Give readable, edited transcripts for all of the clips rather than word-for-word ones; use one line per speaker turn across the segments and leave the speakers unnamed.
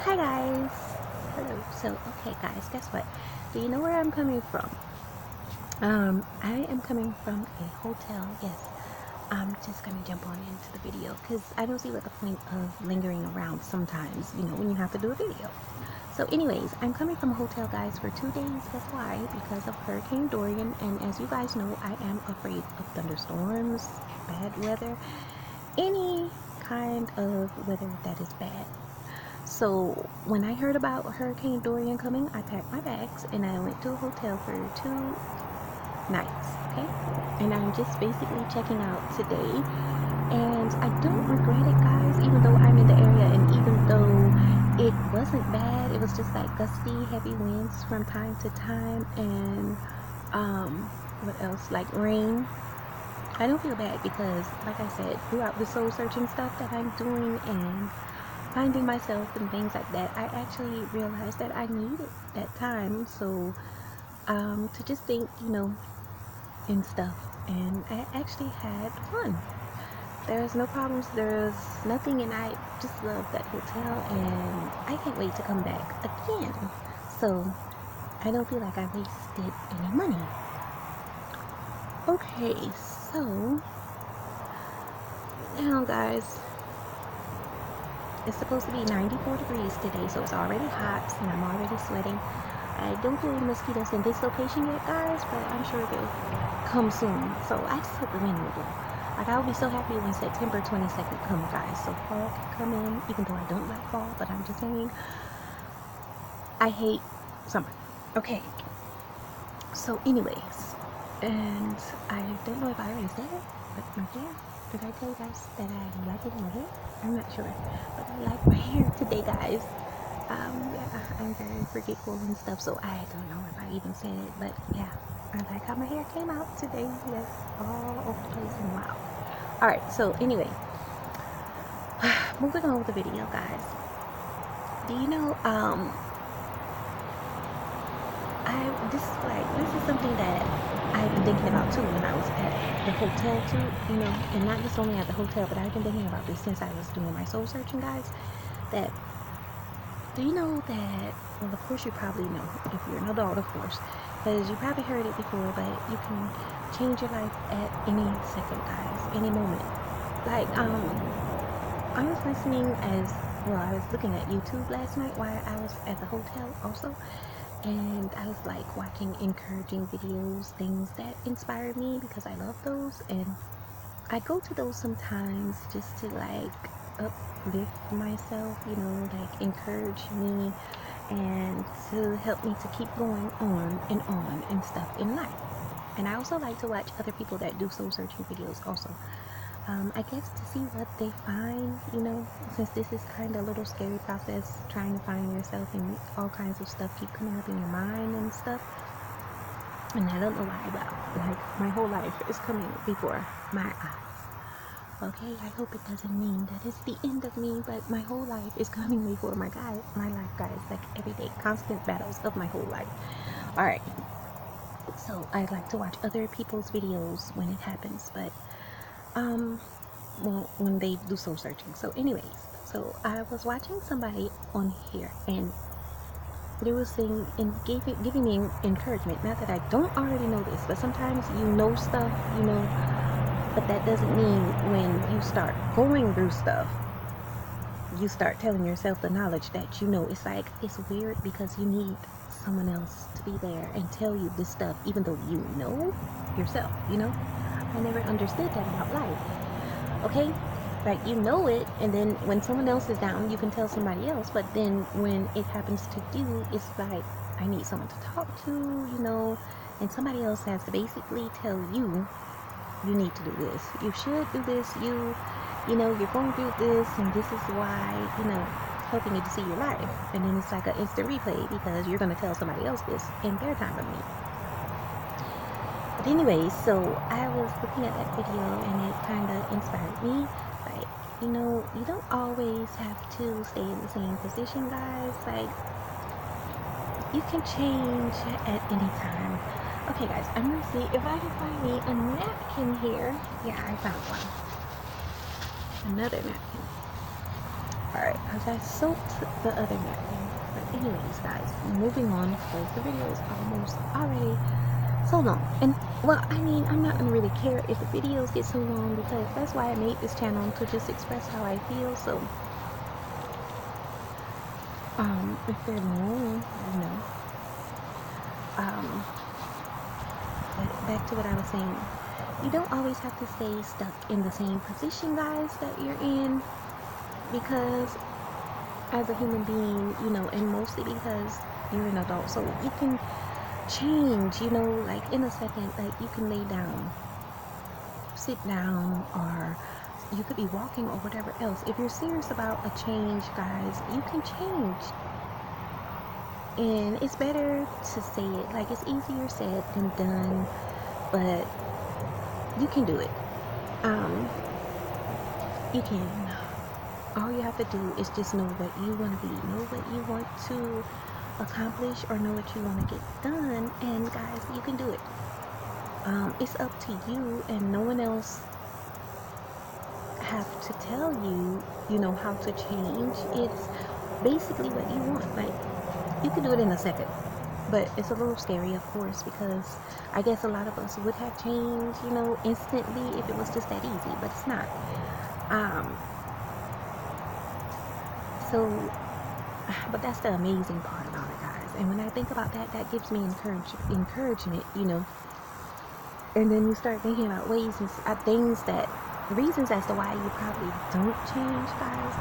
Hi guys. Hello. So okay guys, guess what? Do you know where I'm coming from? I am coming from a hotel. Yes. I'm just gonna jump on into the video because I don't see what the point of lingering around sometimes, when you have to do a video. So anyways, I'm coming from a hotel guys for 2 days. Guess why? Because of Hurricane Dorian, and as you guys know, I am afraid of thunderstorms, bad weather, any kind of weather that is bad. So when I heard about Hurricane Dorian coming, I packed my bags and I went to a hotel for 2 nights. Okay, and I'm just basically checking out today, and I don't regret it, guys. Even though I'm in the area, and even though it wasn't bad, it was just like gusty, heavy winds from time to time, and what else? Like rain. I don't feel bad because, like I said, throughout the soul searching stuff that I'm doing and finding myself and things like that, I actually realized that I needed that time. So to just think, and stuff. And I actually had fun. There's no problems, there's nothing, and I just love that hotel, and I can't wait to come back again. So I don't feel like I wasted any money. Okay, so now guys, it's supposed to be 94 degrees today, so it's already hot and I'm already sweating. I don't feel any mosquitoes in this location yet, guys, but I'm sure they'll come soon. So I just hope the wind will blow. Like, I'll be so happy when September 22nd comes, guys. So fall can come in, even though I don't like fall, but I'm just saying, I hate summer. Okay. So anyways, and I don't know if I already said it, but my hair. Did I tell you guys that I like it in my hair? I'm not sure, but I like my hair today, guys. Yeah, I'm very forgetful and stuff, so I don't know if I even said it, but yeah, I like how my hair came out today. Yes, all over the place and wow. Alright, so anyway, moving on with the video, guys. Do you know, this is something that I've been thinking about too when I was at the hotel too, and not just only at the hotel, but I've been thinking about this since I was doing my soul searching, guys. That, do you know that, well, of course you probably know, if you're an adult, of course, because you probably heard it before, but you can change your life at any second, guys, any moment. Like, I was listening I was looking at YouTube last night while I was at the hotel also, and I was like watching encouraging videos, things that inspire me because I love those, and I go to those sometimes just to like uplift myself, like encourage me and to help me to keep going on and stuff in life. And I also like to watch other people that do soul searching videos also. I guess to see what they find, since this is kind of a little scary process, trying to find yourself, and all kinds of stuff keep coming up in your mind and stuff. And I don't know why, but like my whole life is coming before my eyes. Okay, I hope it doesn't mean that it's the end of me, but my whole life is coming before my life, guys, like every day, constant battles of my whole life. Alright, so I like to watch other people's videos when it happens, but well, when they do soul searching. So anyways, so I was watching somebody on here, and they were saying and giving me encouragement. Not that I don't already know this, but sometimes you know stuff, but that doesn't mean when you start going through stuff, you start telling yourself the knowledge that you know. It's like, it's weird because you need someone else to be there and tell you this stuff, even though you know yourself, I never understood that about life. Okay, like, you know it, and then when someone else is down, you can tell somebody else, but then when it happens to you, it's like, I need someone to talk to, and somebody else has to basically tell you, you need to do this, you should do this, you're going through this, and this is why, helping you to see your life. And then it's like an instant replay because you're going to tell somebody else this in their time of need. But anyways, so I was looking at that video and it kind of inspired me. Like, you don't always have to stay in the same position, guys. Like, you can change at any time. Okay, guys, I'm gonna see if I can find me a napkin here. Yeah, I found one. Another napkin. Alright, because I soaked the other napkin. But anyways, guys, moving on, because the video is almost already so long. And, well, I mean, I'm not going to really care if the videos get so long, because that's why I made this channel, to just express how I feel. So, if they're long, you know. But back to what I was saying. You don't always have to stay stuck in the same position, guys, that you're in, because as a human being, you know, and mostly because you're an adult, so you can change, you know, like in a second. Like, you can lay down, sit down, or you could be walking or whatever else. If you're serious about a change, guys, you can change. And it's better to say it. Like, it's easier said than done, but you can do it. You can. All you have to do is just know what you want to be, know what you want to accomplish, or know what you want to get done, and guys, you can do it. It's up to you, and no one else have to tell you, you know, how to change. It's basically what you want. Like, you can do it in a second, but it's a little scary, of course, because I guess a lot of us would have changed, you know, instantly if it was just that easy, but it's not. But that's the amazing part about it, guys. And when I think about that, that gives me encouragement, you know. And then you start thinking about ways and reasons as to why you probably don't change, guys.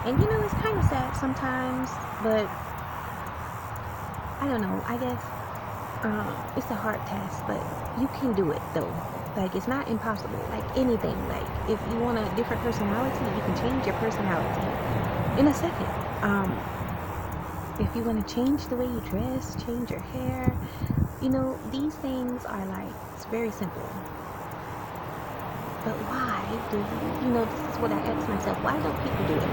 And you know, it's kind of sad sometimes, but I don't know. I guess it's a hard task, but you can do it though. Like, it's not impossible. Like anything. Like, if you want a different personality, you can change your personality in a second. If you want to change the way you dress, change your hair, you know, these things are like, it's very simple. But why do you know, this is what I ask myself, why don't people do it?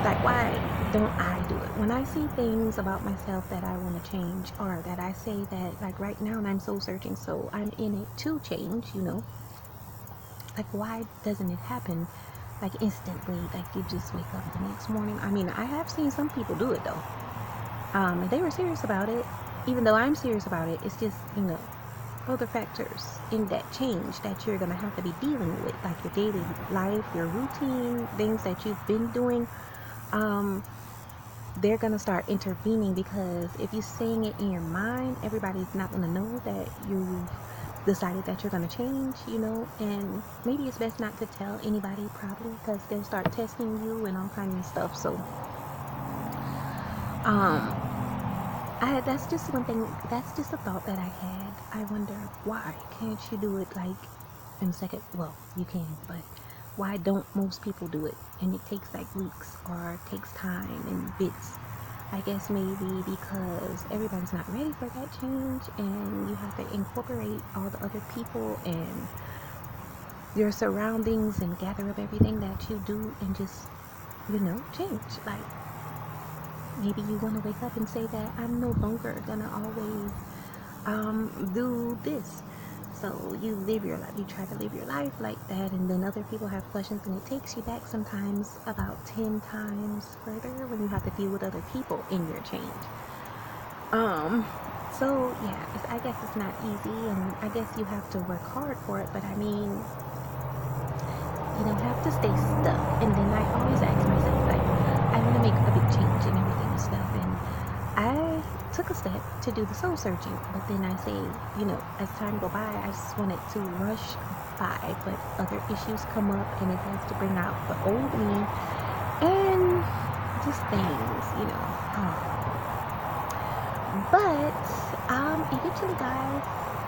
Like, why don't I do it? When I see things about myself that I want to change, or that I say that, like right now, and I'm soul searching, so I'm in it to change, you know, like, why doesn't it happen like instantly? Like, you just wake up the next morning. I mean, I have seen some people do it though, and they were serious about it. Even though I'm serious about it, it's just, you know, other factors in that change that you're gonna have to be dealing with, like your daily life, your routine, things that you've been doing. They're gonna start intervening, because if you're saying it in your mind, everybody's not gonna know that you've decided that you're gonna change, you know. And maybe it's best not to tell anybody, probably, because they'll start testing you and all kinds of stuff. So that's just one thing, that's just a thought that I had. I wonder, why can't you do it like in a second? Well, you can, but why don't most people do it? And it takes like weeks, or it takes time and bits. I guess maybe because everybody's not ready for that change, and you have to incorporate all the other people and your surroundings and gather up everything that you do and just, you know, change. Like, maybe you want to wake up and say that I'm no longer gonna always do this. So you live your life, you try to live your life like that, and then other people have questions, and it takes you back sometimes about 10 times further when you have to deal with other people in your change. So yeah, I guess it's not easy, and I guess you have to work hard for it, but I mean, you don't have to stay stuck. And then I always ask myself, like, I want to make a big change and everything and stuff, and I took a step to do the soul searching, but then I say, you know, as time go by, I just want it to rush by, but other issues come up, and it has to bring out the old me, and just things, you know. But eventually, guys,